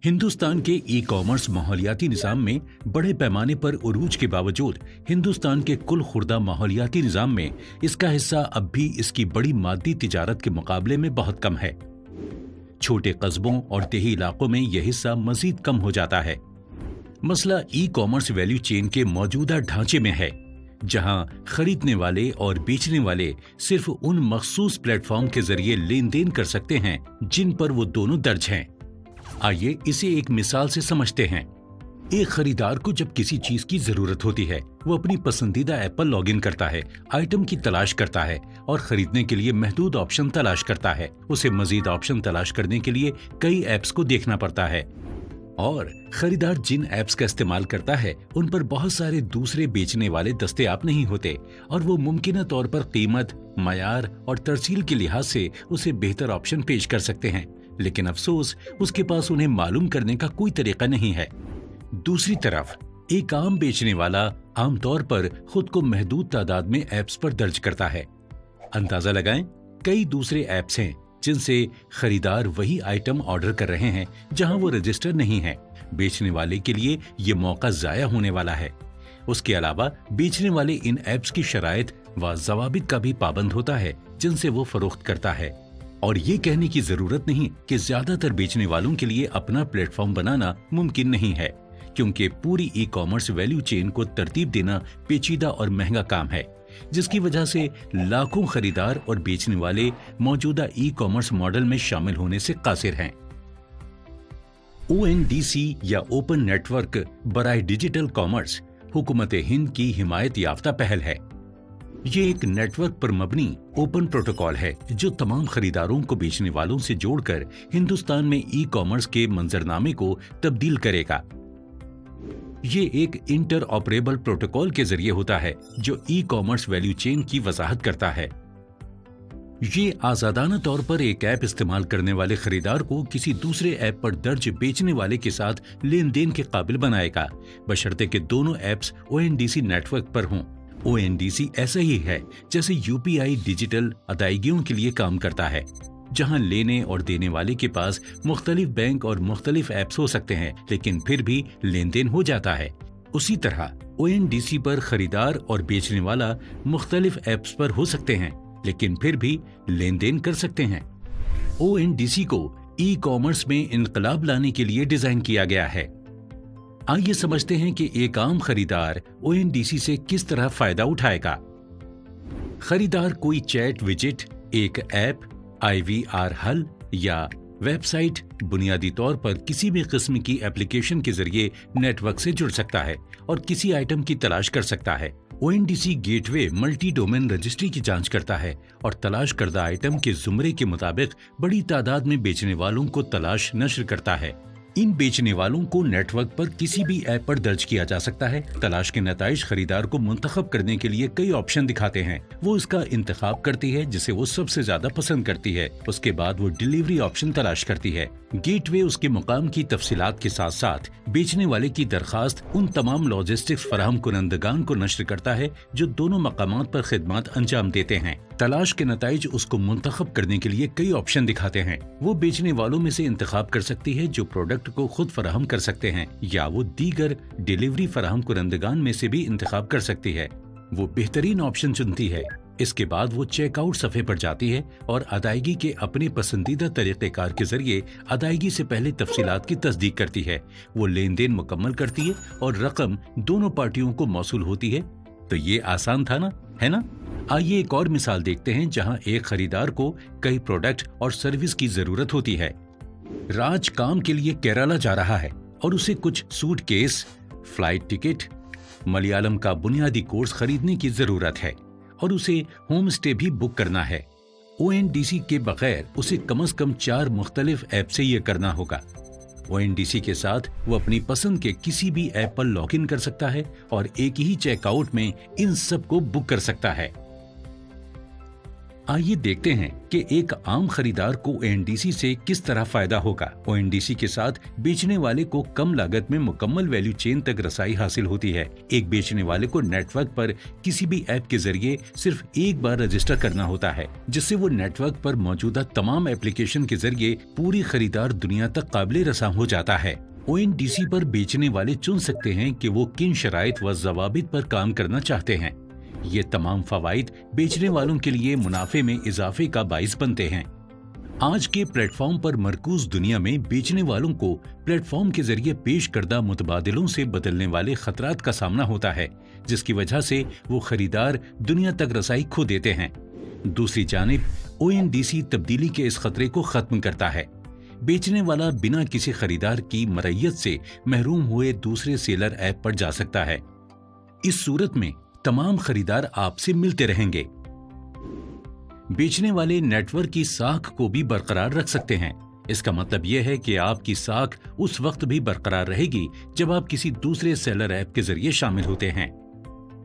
हिंदुस्तान के e commerce माहौलियाती निज़ाम में बड़े पैमाने पर उरूज के बावजूद हिंदुस्तान के कुल खुर्दा माहौलियाती निज़ाम में इसका हिस्सा अब भी इसकी बड़ी मादी तिजारत के मुकाबले में बहुत कम है। छोटे कस्बों और देही इलाकों में यह हिस्सा मजीद कम हो जाता है। मसला ई कॉमर्स वैल्यू चेन के मौजूदा ढांचे में है, जहां खरीदने वाले और बेचने वाले सिर्फ उन मखसूस प्लेटफॉर्म के जरिए लेन देन कर सकते हैं जिन पर वो दोनों दर्ज हैं। आइए इसे एक मिसाल से समझते हैं। एक खरीदार को जब किसी चीज की जरूरत होती है, वो अपनी पसंदीदा ऐप पर लॉगिन करता है, आइटम की तलाश करता है और खरीदने के लिए महदूद ऑप्शन तलाश करता है। उसे मजीद ऑप्शन तलाश करने के लिए कई ऐप्स को देखना पड़ता है और खरीदार जिन ऐप्स का इस्तेमाल करता है उन पर बहुत सारे दूसरे बेचने वाले दस्तयाब नहीं होते और वो मुमकिन तौर पर कीमत, मयार और तरसील के लिहाज से उसे बेहतर ऑप्शन पेश कर सकते हैं, लेकिन अफसोस उसके पास उन्हें मालूम करने का कोई तरीका नहीं है। दूसरी तरफ एक आम बेचने वाला आमतौर पर खुद को महदूद तादाद में ऐप्स पर दर्ज करता है। अंदाजा लगाएं, कई दूसरे ऐप्स हैं जिनसे खरीदार वही आइटम ऑर्डर कर रहे हैं जहां वो रजिस्टर नहीं है। बेचने वाले के लिए ये मौका जाया होने वाला है। उसके अलावा बेचने वाले इन ऐप्स की शराइत व जवाबित का भी पाबंद होता है जिनसे वो फरोख्त करता है। और ये कहने की जरूरत नहीं कि ज्यादातर बेचने वालों के लिए अपना प्लेटफॉर्म बनाना मुमकिन नहीं है, क्योंकि पूरी ई कॉमर्स वैल्यू चेन को तरतीब देना पेचीदा और महंगा काम है, जिसकी वजह से लाखों खरीदार और बेचने वाले मौजूदा ई कॉमर्स मॉडल में शामिल होने से कासिर हैं। ONDC या ओपन नेटवर्क बराए डिजिटल कॉमर्स हुकूमत हिंद की हिमायत याफ्ता पहल है। ये एक नेटवर्क पर मबनी ओपन प्रोटोकॉल है जो तमाम खरीदारों को बेचने वालों से जोड़कर हिंदुस्तान में ई कॉमर्स के मंजरनामे को तब्दील करेगा। ये एक इंटर ऑपरेबल प्रोटोकॉल के जरिए होता है जो ई कॉमर्स वैल्यू चेन की वजाहत करता है। ये आजादाना तौर पर एक ऐप इस्तेमाल करने वाले खरीदार को किसी दूसरे ऐप पर दर्ज बेचने वाले के साथ लेन देन के काबिल बनाएगा, बशर्ते कि दोनों ऐप्स ONDC नेटवर्क पर हों। ONDC ऐसा ही है जैसे UPI डिजिटल अदायगियों के लिए काम करता है, जहां लेने और देने वाले के पास मुख्तलिफ बैंक और मुख्तलिफ ऐप्स हो सकते हैं, लेकिन फिर भी लेन देन हो जाता है। उसी तरह ONDC पर खरीदार और बेचने वाला मुख्तलिफ ऐप्स पर हो सकते हैं, लेकिन फिर भी लेन देन कर सकते हैं। ONDC को ई कॉमर्स में इनकलाब लाने के लिए डिजाइन किया गया है। आइए समझते हैं कि एक आम खरीदार ONDC से किस तरह फायदा उठाएगा। खरीदार कोई चैट विजिट, एक ऐप, IVR हल या वेबसाइट बुनियादी तौर पर किसी भी किस्म की एप्लीकेशन के जरिए नेटवर्क से जुड़ सकता है और किसी आइटम की तलाश कर सकता है। ONDC gateway multi domain registry की जांच करता है और तलाश करदा आइटम के जुमरे के मुताबिक बड़ी तादाद में बेचने वालों को तलाश नश्र करता है। इन बेचने वालों को नेटवर्क पर किसी भी ऐप पर दर्ज किया जा सकता है। तलाश के नताइज खरीदार को मुंतखब करने के लिए कई ऑप्शन दिखाते हैं। वो इसका इंतखाब करती है जिसे वो सबसे ज्यादा पसंद करती है। उसके बाद वो डिलीवरी ऑप्शन तलाश करती है। गेटवे उसके मुकाम की तफसीलात के साथ साथ बेचने वाले की दरखास्त उन तमाम लॉजिस्टिक्स फराहम कुनंदगान को नश्र करता है जो दोनों मकामात पर खिदमत अंजाम देते हैं। तलाश के नताइज उसको मुंतखब करने के लिए कई ऑप्शन दिखाते हैं। वो बेचने वालों में से इंतखाब कर सकती है जो प्रोडक्ट को खुद फराहम कर सकते हैं, या वो दीगर डिलीवरी फराहम कुनंदगान में से भी इंतखाब कर सकती है। वो बेहतरीन ऑप्शन चुनती है। इसके बाद वो चेकआउट सफ़े पर जाती है और अदायगी के अपने पसंदीदा तरीक़ेकार के जरिए अदायगी से पहले तफसीलात की तस्दीक करती है। वो लेन देन मुकम्मल करती है और रकम दोनों पार्टियों को मौसूल होती है। तो ये आसान था ना, है ना? आइए एक और मिसाल देखते हैं जहां एक खरीदार को कई प्रोडक्ट और सर्विस की जरूरत होती है। राज काम के लिए केरला जा रहा है और उसे कुछ सूटकेस, फ्लाइट टिकट, मलयालम का बुनियादी कोर्स खरीदने की जरूरत है और उसे होम स्टे भी बुक करना है। ONDC के बगैर उसे कम से कम 4 मुख्तलिफ ऐप से ये करना होगा। ONDC के साथ वो अपनी पसंद के किसी भी ऐप पर लॉगिन कर सकता है और एक ही चेकआउट में इन सब को बुक कर सकता है। आइए देखते हैं कि एक आम खरीदार को ONDC से किस तरह फायदा होगा। ONDC के साथ बेचने वाले को कम लागत में मुकम्मल वैल्यू चेन तक रसाई हासिल होती है। एक बेचने वाले को नेटवर्क पर किसी भी ऐप के जरिए सिर्फ एक बार रजिस्टर करना होता है, जिससे वो नेटवर्क पर मौजूदा तमाम एप्लीकेशन के जरिए पूरी खरीदार दुनिया तक काबिल रसा हो जाता है। ONDC पर बेचने वाले चुन सकते हैं कि वो किन शराइत व ज़वाबित पर काम करना चाहते हैं। ये तमाम फवाइद बेचने वालों के लिए मुनाफे में इजाफे का बाइस बनते हैं। आज के प्लेटफॉर्म पर मरकूज दुनिया में बेचने वालों को प्लेटफॉर्म के जरिए पेश करदा मुतबादिलों से बदलने वाले खतरात का सामना होता है, जिसकी वजह से वो खरीदार दुनिया तक रसाई खो देते हैं। दूसरी जानिब ONDC तब्दीली के इस खतरे को खत्म करता है। बेचने वाला बिना किसी खरीदार की मरय्यत से महरूम हुए दूसरे सेलर ऐप पर जा सकता है। इस सूरत में तमाम खरीदार आपसे मिलते रहेंगे। बेचने वाले नेटवर्क की साख को भी बरकरार रख सकते हैं। इसका मतलब यह है कि आपकी साख उस वक्त भी बरकरार रहेगी जब आप किसी दूसरे सेलर ऐप के जरिए शामिल होते हैं।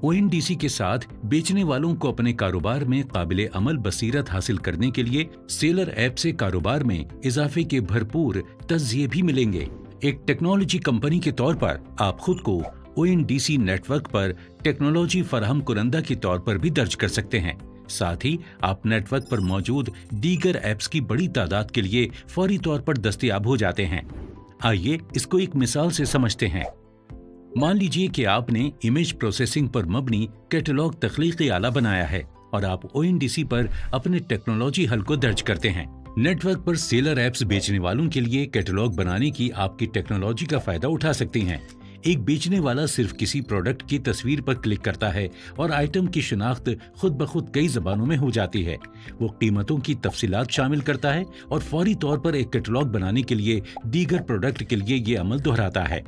ONDC के साथ बेचने वालों को अपने कारोबार में काबिले अमल बसीरत हासिल करने के लिए सेलर ऐप से कारोबार में इजाफे के भरपूर तज़किये भी मिलेंगे। एक टेक्नोलॉजी कंपनी के तौर पर आप खुद को ONDC नेटवर्क पर टेक्नोलॉजी फराहम कुरंदा के तौर पर भी दर्ज कर सकते हैं। साथ ही आप नेटवर्क पर मौजूद दीगर ऐप्स की बड़ी तादाद के लिए फौरी तौर पर दस्तयाब हो जाते हैं। आइए इसको एक मिसाल से समझते हैं। मान लीजिए कि आपने इमेज प्रोसेसिंग पर मबनी कैटलॉग तख्लीकी आला बनाया है और आप ONDC पर अपने टेक्नोलॉजी हल को दर्ज करते हैं। नेटवर्क पर सेलर ऐप्स बेचने वालों के लिए कैटलॉग बनाने की आपकी टेक्नोलॉजी का फायदा उठा सकती हैं। एक बेचने वाला सिर्फ किसी प्रोडक्ट की तस्वीर पर क्लिक करता है और आइटम की शिनाख्त खुद ब खुद कई जबानों में हो जाती है। वो कीमतों की तफसीलात शामिल करता है और फौरी तौर पर एक कैटलॉग बनाने के लिए दीगर प्रोडक्ट के लिए ये अमल दोहराता है।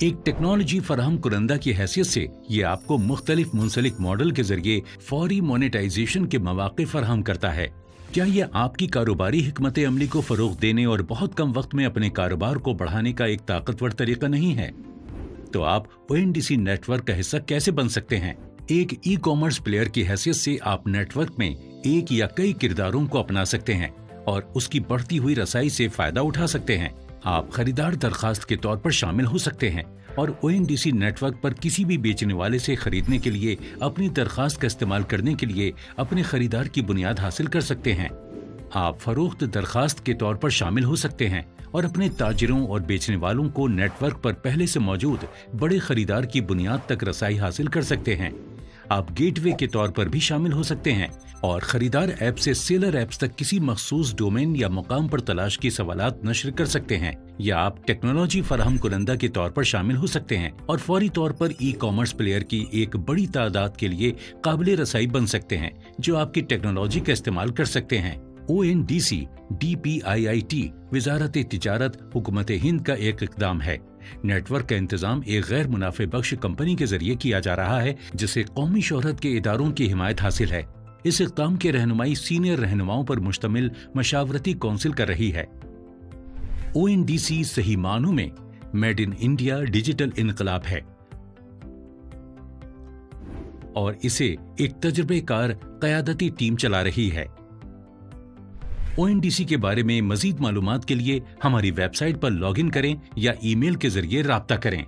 एक टेक्नोलॉजी फराहम कुरंदा की हैसियत से ये आपको मुख्तलिफ मुंसलिक मॉडल के जरिए फौरी मोनेटाइजेशन के मौके फराहम करता है। क्या ये आपकी कारोबारी हिकमत अमली को फरोग देने और बहुत कम वक्त में अपने कारोबार को बढ़ाने का एक ताकतवर तरीका नहीं है? तो आप ONDC नेटवर्क का हिस्सा कैसे बन सकते हैं? एक ई-कॉमर्स प्लेयर की हैसियत से आप नेटवर्क में एक या कई किरदारों को अपना सकते हैं और उसकी बढ़ती हुई रसाई से फायदा उठा सकते हैं। आप खरीदार दरखास्त के तौर पर शामिल हो सकते हैं और ONDC नेटवर्क पर किसी भी बेचने वाले से खरीदने के लिए अपनी दरखास्त का इस्तेमाल करने के लिए अपने खरीदार की बुनियाद हासिल कर सकते हैं। आप फरोख्त दरखास्त के तौर पर शामिल हो सकते हैं और अपने ताजिरों और बेचने वालों को नेटवर्क पर पहले से मौजूद बड़े खरीदार की बुनियाद तक रसाई हासिल कर सकते हैं। आप गेटवे के तौर पर भी शामिल हो सकते हैं और खरीदार ऐप से सेलर ऐप्स तक किसी मखसूस डोमेन या मुकाम पर तलाश की सवालात नश्र कर सकते हैं, या आप टेक्नोलॉजी फराहम कुरंदा के तौर पर शामिल हो सकते हैं और फौरी तौर पर ई-कॉमर्स प्लेयर की एक बड़ी तादाद के लिए काबिल रसाई बन सकते हैं जो आपकी टेक्नोलॉजी का इस्तेमाल कर सकते हैं। ONDC DPIIT वजारत तिजारत हुकूमत हिंद का एक इक़दाम है। नेटवर्क का इंतजाम एक गैर मुनाफे बख्श कंपनी के जरिए किया जा रहा है जिसे कौमी शोहरत के इदारों की हिमायत हासिल है। इस इक़दाम की रहनुमाई सीनियर रहनुमाओं पर मुश्तमिल मशावरती कौंसिल कर रही है। ONDC सही मानों में मेड इन इंडिया डिजिटल इनकलाब है और इसे एक तजुर्बेकार क़यादती टीम चला रही है। ONDC के बारे में मजीद मालूमात के लिए हमारी वेबसाइट पर लॉगिन करें या ईमेल के जरिए राब्ता करें।